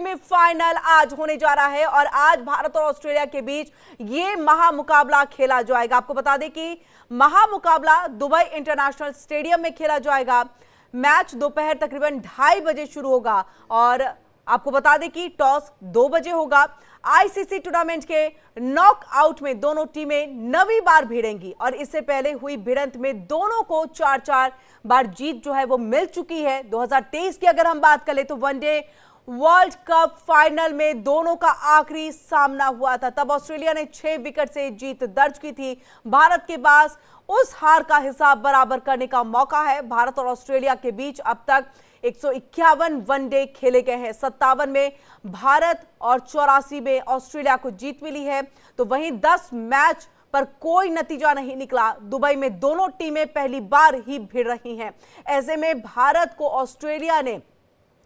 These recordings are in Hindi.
सेमीफाइनल आज होने जा रहा है और आज भारत और ऑस्ट्रेलिया के बीच ये महामुकाबला खेला जाएगा। आपको बता दें कि महामुकाबला दुबई इंटरनेशनल स्टेडियम में खेला जाएगा। मैच दोपहर तकरीबन 2:30 बजे शुरू होगा और आपको बता दें कि टॉस 2 बजे होगा। आईसीसी टूर्नामेंट के नॉकआउट में दोनों टीमें 9वीं बार भिड़ेंगी और इससे पहले हुई भिड़ंत में दोनों को 4-4 बार जीत जो है वो मिल चुकी है। 2023 की अगर हम बात करें तो वनडे वर्ल्ड कप फाइनल में दोनों का आखिरी सामना हुआ था, तब ऑस्ट्रेलिया ने 6 विकेट से जीत दर्ज की थी। भारत के पास उस हार का हिसाब बराबर करने का मौका है। भारत और ऑस्ट्रेलिया के बीच अब तक 151 वनडे खेले गए हैं। 57 में भारत और 84 में ऑस्ट्रेलिया को जीत मिली है। तो वहीं 10 मैच पर कोई नतीजा नहीं निकला। दुबई में दोनों टीमें पहली बार ही भिड़ रही हैं। ऐसे में भारत को ऑस्ट्रेलिया ने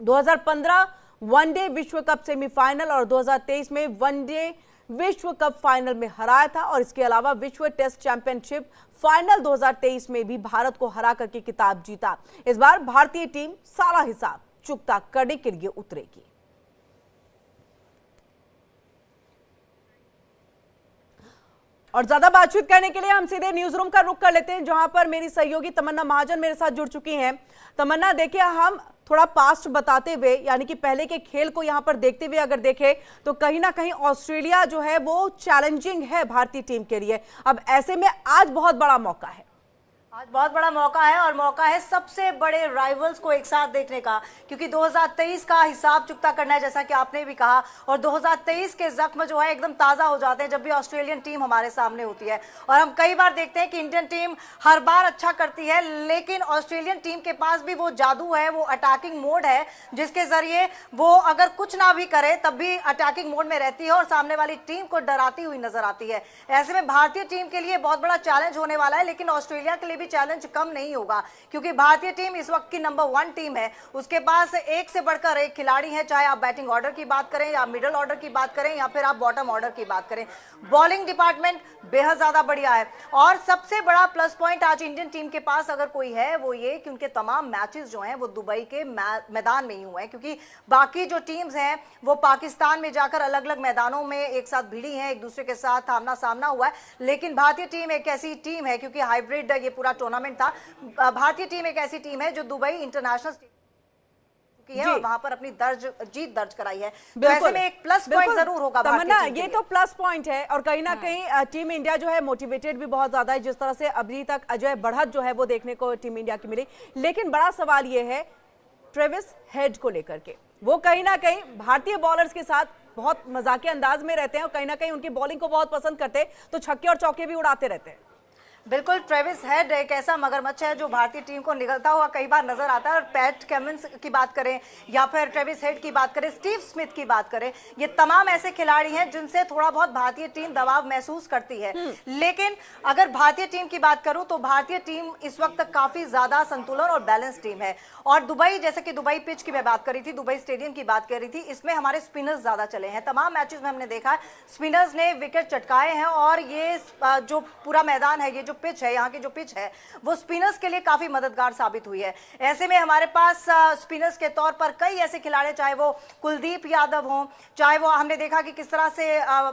2015 वनडे विश्व कप सेमीफाइनल और 2023 में वनडे विश्व कप फाइनल में हराया था और इसके अलावा विश्व टेस्ट चैंपियनशिप फाइनल 2023 में भी भारत को हरा करके खिताब जीता। इस बार भारतीय टीम सारा हिसाब चुकता करने के लिए उतरेगी। और ज्यादा बातचीत करने के लिए हम सीधे न्यूज रूम का रुख कर लेते हैं, जहां पर मेरी सहयोगी तमन्ना महाजन मेरे साथ जुड़ चुकी हैं। तमन्ना, देखिए, हम थोड़ा पास्ट बताते हुए यानी कि पहले के खेल को यहां पर देखते हुए अगर देखें तो कहीं ना कहीं ऑस्ट्रेलिया जो है वो चैलेंजिंग है भारतीय टीम के लिए। अब ऐसे में आज बहुत बड़ा मौका है। आज बहुत बड़ा मौका है और मौका है सबसे बड़े राइवल्स को एक साथ देखने का, क्योंकि 2023 का हिसाब चुकता करना है, जैसा कि आपने भी कहा। और 2023 के जख्म जो है एकदम ताज़ा हो जाते हैं जब भी ऑस्ट्रेलियन टीम हमारे सामने होती है। और हम कई बार देखते हैं कि इंडियन टीम हर बार अच्छा करती है, लेकिन ऑस्ट्रेलियन टीम के पास भी वो जादू है, वो अटैकिंग मोड है, जिसके जरिए वो अगर कुछ ना भी करे तब भी अटैकिंग मोड में रहती है और सामने वाली टीम को डराती हुई नजर आती है। ऐसे में भारतीय टीम के लिए बहुत बड़ा चैलेंज होने वाला है, लेकिन ऑस्ट्रेलिया के लिए चैलेंज कम नहीं होगा, क्योंकि भारतीय टीम इस वक्त की नंबर 1 टीम है। उसके पास एक से बढ़कर एक खिलाड़ी है, चाहे आप बैटिंग ऑर्डर की बात करें या मिडिल ऑर्डर की बात करें या फिर आप बॉटम ऑर्डर की बात करें। बॉलिंग डिपार्टमेंट बेहद ज्यादा बढ़िया है और सबसे बड़ा प्लस पॉइंट आज इंडियन टीम के पास अगर कोई है वो ये कि उनके तमाम मैचेस जो हैं वो दुबई के मैदान में ही हुए हैं, क्योंकि बाकी जो टीम्स हैं वो पाकिस्तान में जाकर अलग अलग मैदानों में एक साथ भिड़ी हैं, एक दूसरे के साथ आमना सामना हुआ है। लेकिन भारतीय टीम एक ऐसी टीम है, क्योंकि हाइब्रिड ये पूरा टूर्नामेंट था, भारतीय टीम एक ऐसी टीम है जो दुबई इंटरनेशनल की है और वहां पर अपनी जीत दर्ज कराई है। तो ऐसे में एक प्लस पॉइंट जरूर होगा तमन्ना, ये तो प्लस पॉइंट है और कहीं ना कहीं टीम इंडिया जो है मोटिवेटेड भी बहुत ज्यादा है। जिस तरह से अभी तक अजय बढ़त जो है वो देखने को टीम इंडिया की मिली, लेकिन बड़ा सवाल ये है ट्रेविस हेड को लेकर के। वो कहीं ना कहीं भारतीय बॉलर्स के साथ बहुत मजाकिया अंदाज में रहते हैं और कहीं ना कहीं उनकी बॉलिंग को बहुत पसंद करते हैं, तो छक्के और चौके भी उड़ाते रहते हैं। बिल्कुल, ट्रेविस हेड एक ऐसा मगरमच्छ है जो भारतीय टीम को निकलता हुआ कई बार नजर आता है। और पैट कमिंस की बात करें या फिर ट्रेविस हेड की बात करें, स्टीव स्मिथ की बात करें, ये तमाम ऐसे खिलाड़ी हैं जिनसे थोड़ा बहुत भारतीय टीम दबाव महसूस करती है। लेकिन अगर भारतीय टीम की बात करूं तो भारतीय टीम इस वक्त तक काफी ज्यादा संतुलन और बैलेंस टीम है। और दुबई, जैसे कि दुबई पिच की मैं बात करी थी, दुबई स्टेडियम की बात कर रही थी, इसमें हमारे स्पिनर्स ज्यादा चले हैं। तमाम मैचेस में हमने देखा स्पिनर्स ने विकेट चटकाए हैं और ये जो पूरा मैदान है, ये जो पिच है, यहाँ की जो पिच है, वो स्पिनर्स के लिए काफी मददगार साबित हुई है। ऐसे में हमारे पास स्पिनर्स के तौर पर कई ऐसे खिलाड़ी, चाहे वो कुलदीप यादव हो, चाहे वो हमने देखा कि किस तरह से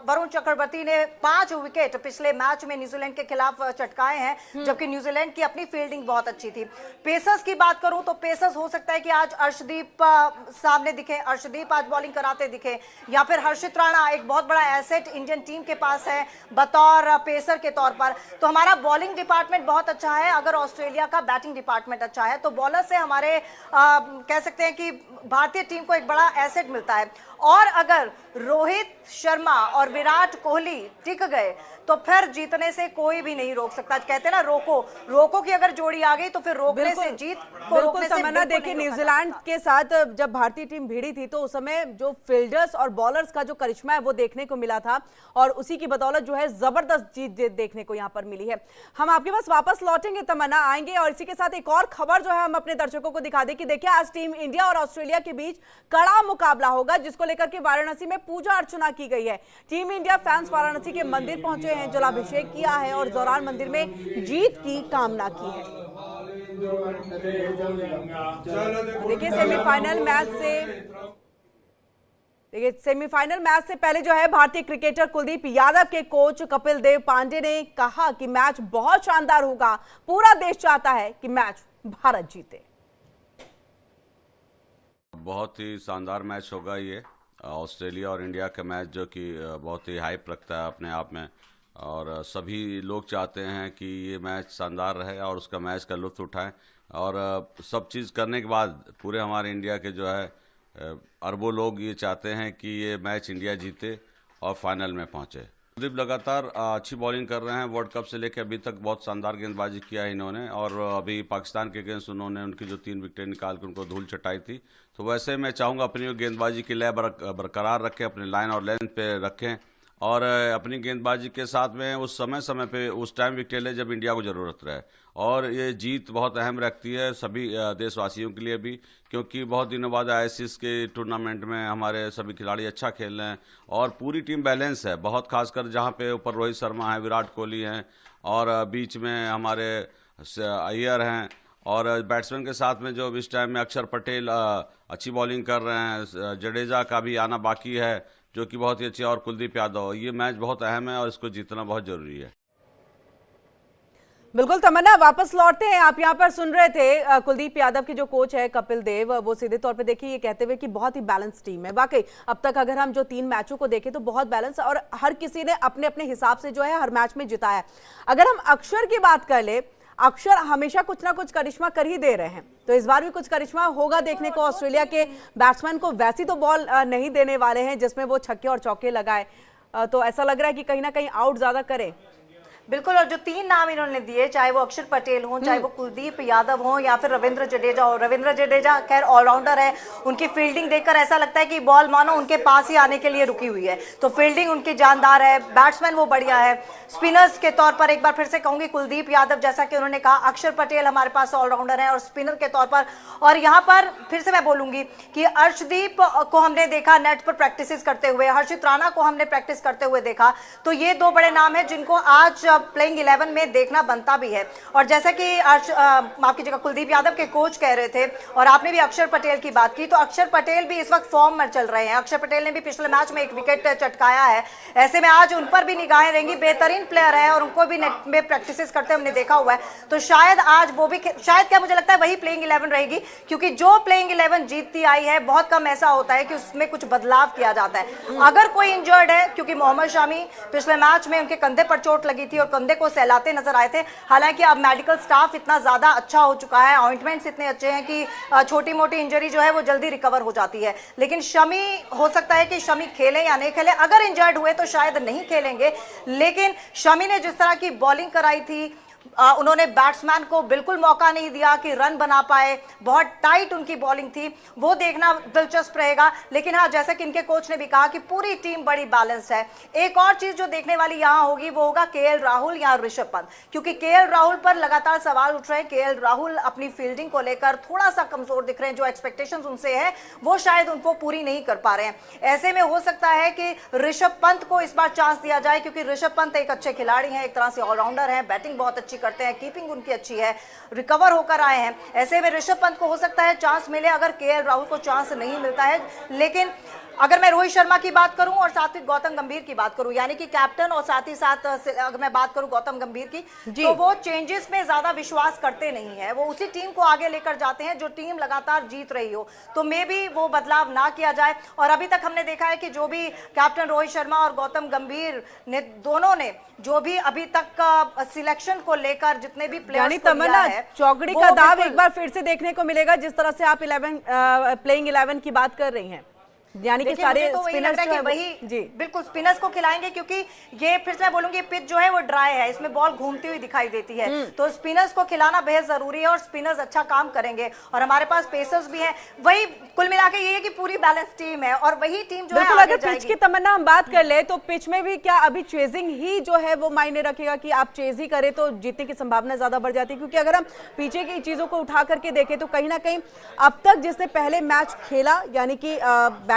वरुण चक्रवर्ती ने 5 विकेट पिछले मैच में न्यूजीलैंड के खिलाफ चटकाए हैं, जबकि न्यूजीलैंड की अपनी फील्डिंग बहुत अच्छी थी। पेसर्स की बात करूं तो पेसर्स हो सकता है कि आज अर्शदीप सामने दिखे, अर्शदीप आज बॉलिंग कराते दिखे, या फिर हर्षित राणा एक बहुत बड़ा एसेट इंडियन टीम के पास है बतौर पेसर के तौर पर। तो हमारा बॉलिंग डिपार्टमेंट बहुत अच्छा है। अगर ऑस्ट्रेलिया का बैटिंग डिपार्टमेंट अच्छा है तो बॉलर से हमारे कह सकते हैं कि भारतीय टीम को एक बड़ा एसेट मिलता है। और अगर रोहित शर्मा और विराट कोहली टिक गए तो फिर जीतने से कोई भी नहीं रोक सकता। कहते हैं ना, रोको की अगर जोड़ी आ गई तो फिर रोकने से जीत को रोकने से बिल्कुल। देखिए, न्यूजीलैंड के साथ जब भारतीय टीम भिड़ी थी तो उस समय जो फील्डर्स और बॉलर्स का जो करिश्मा है वो देखने को मिला था और उसी की बदौलत जो है जबरदस्त जीत देखने को यहाँ पर मिली है। हम आपके पास वापस लौटेंगे, तमन्ना, आएंगे और इसी के साथ एक और खबर जो है हम अपने दर्शकों को दिखा दें कि देखिए आज टीम इंडिया और ऑस्ट्रेलिया के बीच कड़ा मुकाबला होगा, जिसको लेकर के वाराणसी में पूजा अर्चना की गई है। टीम इंडिया फैंस वाराणसी के मंदिर पहुंचे हैं, जलाभिषेक किया है और दौरान मंदिर में जीत की कामना की है। देखिए सेमीफाइनल मैच से देखिए, सेमीफाइनल मैच से पहले जो है भारतीय क्रिकेटर कुलदीप यादव के कोच कपिल देव पांडे ने कहा कि मैच बहुत शानदार होगा, पूरा देश चाहता है कि मैच भारत जीते। बहुत ही शानदार मैच होगा ये, ऑस्ट्रेलिया और इंडिया का मैच, जो कि बहुत ही हाइप रखता है अपने आप में, और सभी लोग चाहते हैं कि ये मैच शानदार रहे और उसका मैच का लुत्फ उठाएं। और सब चीज़ करने के बाद पूरे हमारे इंडिया के जो है अरबों लोग ये चाहते हैं कि ये मैच इंडिया जीते और फाइनल में पहुंचे। कुलदीप लगातार अच्छी बॉलिंग कर रहे हैं, वर्ल्ड कप से लेकर अभी तक बहुत शानदार गेंदबाजी किया है इन्होंने, और अभी पाकिस्तान के अगेंस्ट उन्होंने उनकी जो 3 विकेट निकाल के उनको धूल चटाई थी। तो वैसे मैं चाहूँगा अपनी गेंदबाजी की लय बरकरार रखें, अपनी लाइन और लेंथ पे रखें, और अपनी गेंदबाजी के साथ में उस समय पे उस टाइम विकेट ले जब इंडिया को ज़रूरत रहे। और ये जीत बहुत अहम रखती है सभी देशवासियों के लिए भी, क्योंकि बहुत दिनों बाद आईसीसी के टूर्नामेंट में हमारे सभी खिलाड़ी अच्छा खेल रहे हैं और पूरी टीम बैलेंस है बहुत, खासकर जहाँ पे ऊपर रोहित शर्मा है, विराट कोहली हैं, और बीच में हमारे अय्यर हैं, और बैट्समैन के साथ में जो इस टाइम में अक्षर पटेल अच्छी बॉलिंग कर रहे हैं, जडेजा का भी आना बाकी है जो कि बहुत ही अच्छी, और कुलदीप यादव। ये मैच बहुत अहम है और इसको जीतना बहुत जरूरी है। बिल्कुल तमन्ना, वापस लौटते हैं। आप यहाँ पर सुन रहे थे कुलदीप यादव के जो कोच है कपिल देव, वो सीधे तौर पे देखिए ये कहते हुए कि बहुत ही बैलेंस टीम है। वाकई अब तक अगर हम जो 3 मैचों को देखें तो बहुत बैलेंस, और हर किसी ने अपने अपने हिसाब से जो है हर मैच में जिताया है। अगर हम अक्षर की बात कर ले, अक्षर हमेशा कुछ ना कुछ करिश्मा कर ही दे रहे हैं, तो इस बार भी कुछ करिश्मा होगा देखने को। ऑस्ट्रेलिया के बैट्समैन को वैसी तो बॉल नहीं देने वाले हैं जिसमें वो छक्के और चौके लगाए, तो ऐसा लग रहा है कि कहीं ना कहीं आउट ज्यादा करे। बिल्कुल, और जो 3 नाम इन्होंने दिए, चाहे वो अक्षर पटेल हो, चाहे वो कुलदीप यादव हो, या फिर रविंद्र जडेजा हो। रविंद्र जडेजा खैर ऑलराउंडर है, उनकी फील्डिंग देखकर ऐसा लगता है कि बॉल मानो उनके पास ही आने के लिए रुकी हुई है, तो फील्डिंग उनकी जानदार है, बैट्समैन वो बढ़िया है। स्पिनर्स के तौर पर एक बार फिर से कहूंगी कुलदीप यादव, जैसा कि उन्होंने कहा, अक्षर पटेल हमारे पास ऑलराउंडर है और स्पिनर के तौर पर। और यहाँ पर फिर से मैं बोलूंगी कि अर्शदीप को हमने देखा नेट पर प्रैक्टिस करते हुए, हर्षित राणा को हमने प्रैक्टिस करते हुए देखा, तो ये 2 बड़े नाम है जिनको आज प्लेइंग 11 में देखना बनता भी है। और जैसा कि माफ कीजिएगा कुलदीप यादव के कोच कह रहे थे, और आपने भी अक्षर पटेल की बात की, तो अक्षर पटेल भी इस वक्त फॉर्म में चल रहे हैं। अक्षर पटेल ने भी पिछले मैच में 1 विकेट चटकाया है, ऐसे में आज उन पर भी निगाहें रहेंगी। बेहतरीन प्लेयर है और उनको भी नेट में प्रैक्टिस करते हमने देखा हुआ है, तो शायद आज वो भी, शायद क्या मुझे लगता है वही प्लेइंग 11 रहेगी, क्योंकि जो प्लेइंग 11 जीतती आई है बहुत कम ऐसा होता है कि उसमें कुछ बदलाव किया जाता है। अगर कोई इंजर्ड है, क्योंकि मोहम्मद शमी पिछले मैच में उनके कंधे पर चोट लगी थी और कंधे को सहलाते नजर आए थे, हालांकि अब मेडिकल स्टाफ इतना ज्यादा अच्छा हो चुका है, ऑइंटमेंट्स इतने अच्छे हैं कि छोटी मोटी इंजरी जो है वो जल्दी रिकवर हो जाती है। लेकिन शमी, हो सकता है कि शमी खेले या नहीं खेले, अगर इंजर्ड हुए तो शायद नहीं खेलेंगे, लेकिन शमी ने जिस तरह की बॉलिंग कराई थी, उन्होंने बैट्समैन को बिल्कुल मौका नहीं दिया कि रन बना पाए, बहुत टाइट उनकी बॉलिंग थी, वो देखना दिलचस्प रहेगा। लेकिन हाँ, जैसा कि इनके कोच ने भी कहा कि पूरी टीम बड़ी बैलेंस्ड है। एक और चीज जो देखने वाली यहां होगी वो होगा केएल राहुल या ऋषभ पंत, क्योंकि केएल राहुल पर लगातार सवाल उठ रहे हैं। केएल राहुल अपनी फील्डिंग को लेकर थोड़ा सा कमजोर दिख रहे हैं, जो एक्सपेक्टेशंस उनसे है वो शायद उनको पूरी नहीं कर पा रहे हैं। ऐसे में हो सकता है कि ऋषभ पंत को इस बार चांस दिया जाए, क्योंकि ऋषभ पंत एक अच्छे खिलाड़ी हैं, एक तरह से ऑलराउंडर है, बैटिंग बहुत अच्छी करते हैं, कीपिंग उनकी अच्छी है, रिकवर होकर आए हैं। ऐसे में ऋषभ पंत को हो सकता है चांस मिले, अगर केएल राहुल को चांस नहीं मिलता है। लेकिन अगर मैं रोहित शर्मा की बात करूं और साथ ही गौतम गंभीर की बात करूं, यानी कि कैप्टन, और साथ ही साथ अगर मैं बात करूं गौतम गंभीर की, तो वो चेंजेस में ज्यादा विश्वास करते नहीं है, वो उसी टीम को आगे लेकर जाते हैं जो टीम लगातार जीत रही हो, तो मे भी वो बदलाव ना किया जाए। और अभी तक हमने देखा है कि जो भी कैप्टन रोहित शर्मा और गौतम गंभीर ने, दोनों ने जो भी अभी तक सिलेक्शन को लेकर जितने भी प्लेयर्स को लिया है, चौकड़ी का दाव एक बार फिर से देखने को मिलेगा, जिस तरह से आप प्लेइंग 11 की बात कर रही हैं, यानी कि सारे तो स्पिनर्स जो है वही जी बिल्कुल स्पिनर्स को खिलाएंगे, क्योंकि ये फिर से मैं बोलूंगी पिच जो है वो ड्राई है, इसमें बॉल घूमती हुई दिखाई देती है, तो स्पिनर्स को खिलाना बेहद जरूरी है और स्पिनर्स अच्छा काम करेंगे। और हमारे पास पेसर्स भी हैं, वही कुल मिला के ये है कि पूरी बैलेंस टीम है और वही टीम जो है आगे अगर पिच की तमन्ना हम बात कर ले, तो पिच में भी क्या अभी चेजिंग ही जो है वो मायने रखेगा कि आप चेज ही करें तो जीतने की संभावना ज्यादा बढ़ जाती है? क्योंकि अगर हम पीछे की चीजों को उठा करके देखें तो कहीं ना कहीं अब तक जिसने पहले मैच खेला, यानी कि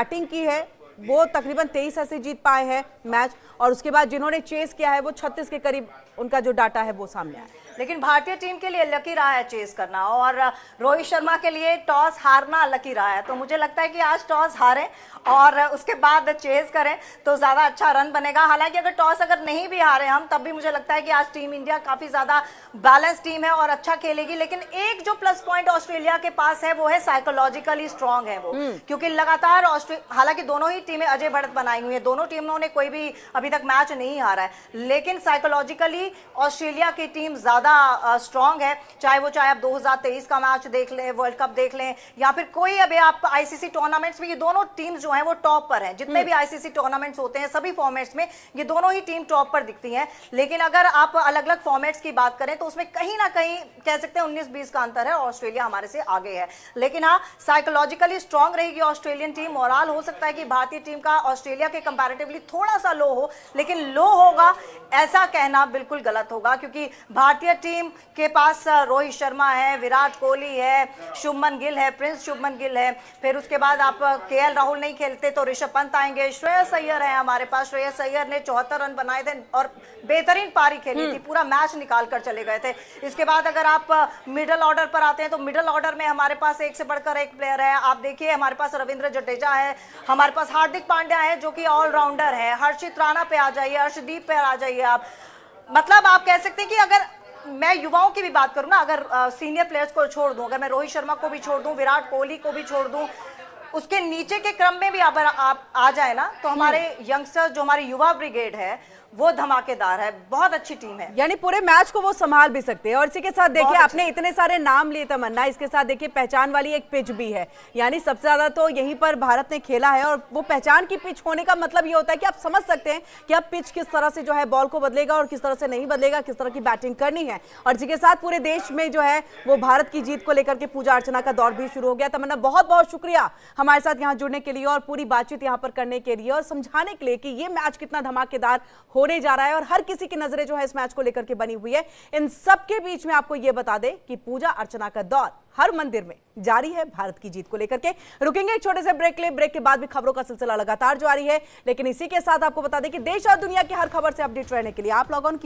बैटिंग की है, वो तकरीबन 23 ऐसे जीत पाए हैं मैच, और उसके बाद जिन्होंने चेस किया है वो 36 के करीब उनका जो डाटा है वो सामने आया है। लेकिन भारतीय टीम के लिए लकी रहा है चेस करना, और रोहित शर्मा के लिए टॉस हारना लकी रहा है। तो मुझे लगता है कि आज टॉस हारें और उसके बाद चेस करें तो ज़्यादा अच्छा रन बनेगा। हालांकि अगर टॉस अगर नहीं भी हारे हम, तब भी मुझे लगता है कि आज टीम इंडिया काफ़ी ज़्यादा बैलेंस टीम है और अच्छा खेलेगी। लेकिन एक जो प्लस पॉइंट ऑस्ट्रेलिया के पास है वो है साइकोलॉजिकली स्ट्रांग है वो, क्योंकि लगातार हालांकि दोनों ही टीमें अजय बढ़त बनाई हुई है, दोनों टीमों ने कोई भी अभी तक मैच नहीं हारा है, लेकिन साइकोलॉजिकली ऑस्ट्रेलिया की टीम ज़्यादा स्ट्रांग है। चाहे आप 2023 का मैच देख लें, वर्ल्ड कप देख लें, या फिर कोई अभी आप आईसीसी टूर्नामेंट्स में, ये दोनों टीम्स जो हैं वो टॉप पर हैं। जितने भी आईसीसी टूर्नामेंट्स होते हैं सभी फॉर्मेट्स में ये दोनों ही टीम टॉप पर दिखती हैं। लेकिन अगर आप अलग अलग फॉर्मेट्स की बात करें तो उसमें कहीं ना कहीं कह सकते हैं 19-20 का अंतर है, ऑस्ट्रेलिया हमारे से आगे है। लेकिन हाँ, साइकोलॉजिकली स्ट्रांग रहेगी ऑस्ट्रेलियन टीम। मोराल हो सकता है कि भारतीय टीम का ऑस्ट्रेलिया के कंपैरेटिवली थोड़ा सा लो हो, लेकिन लो होगा ऐसा कहना बिल्कुल गलत होगा, क्योंकि भारतीय टीम के पास रोहित शर्मा है, विराट कोहली है, शुभमन गिल है, प्रिंस शुभमन गिल है, फिर उसके बाद आप केएल राहुल नहीं खेलते तो ऋषभ पंत आएंगे, श्रेयस अय्यर है हमारे पास। श्रेयस अय्यर ने 74 रन बनाए थे और बेहतरीन पारी खेली थी, पूरा मैच निकाल कर चले गए थे। इसके बाद अगर आप मिडिल ऑर्डर पर आते हैं तो मिडिल ऑर्डर में हमारे पास एक से बढ़कर एक प्लेयर है। आप देखिए हमारे पास रविंद्र जडेजा है, हमारे पास हार्दिक पांड्या है जो कि ऑलराउंडर है, हर्षित राणा पे आ जाइए, हर्षदीप पे आ जाइए आप। मतलब आप कह सकते हैं कि अगर मैं युवाओं की भी बात करूं ना, अगर सीनियर प्लेयर्स को छोड़ दूं, अगर मैं रोहित शर्मा को भी छोड़ दूं, विराट कोहली को भी छोड़ दूं, उसके नीचे के क्रम में भी अगर आप आ जाए ना तो हमारे यंगस्टर्स जो हमारी युवा ब्रिगेड है वो धमाकेदार है, बहुत अच्छी टीम है। यानी पूरे मैच को वो संभाल भी सकते हैं। और इसी के साथ देखिए आपने इतने सारे नाम लिए तमन्ना, इसके साथ देखिए पहचान वाली एक पिच भी है, यानी सबसे ज्यादा तो यहीं पर भारत ने खेला है। और वो पहचान की पिच होने का मतलब ये होता है कि आप समझ सकते हैं कि अब पिच किस तरह से जो है बॉल को बदलेगा और किस तरह से नहीं बदलेगा, किस तरह की बैटिंग करनी है। और इसी के साथ पूरे देश में जो है वो भारत की जीत को लेकर के पूजा अर्चना का दौर भी शुरू हो गया। तमन्ना बहुत बहुत शुक्रिया हमारे साथ यहाँ जुड़ने के लिए और पूरी बातचीत यहाँ पर करने के लिए और समझाने के लिए कि ये मैच कितना धमाकेदार होने जा रहा है और हर किसी की नजरें जो है इस मैच को लेकर के बनी हुई है। इन सब के बीच में आपको यह बता दें कि पूजा अर्चना का दौर हर मंदिर में जारी है भारत की जीत को लेकर के। रुकेंगे एक छोटे से ब्रेक ले, ब्रेक के बाद भी खबरों का सिलसिला लगातार जारी है, लेकिन इसी के साथ आपको बता दें कि देश और दुनिया की हर खबर से अपडेट रहने के लिए आप लॉग ऑन कीजिए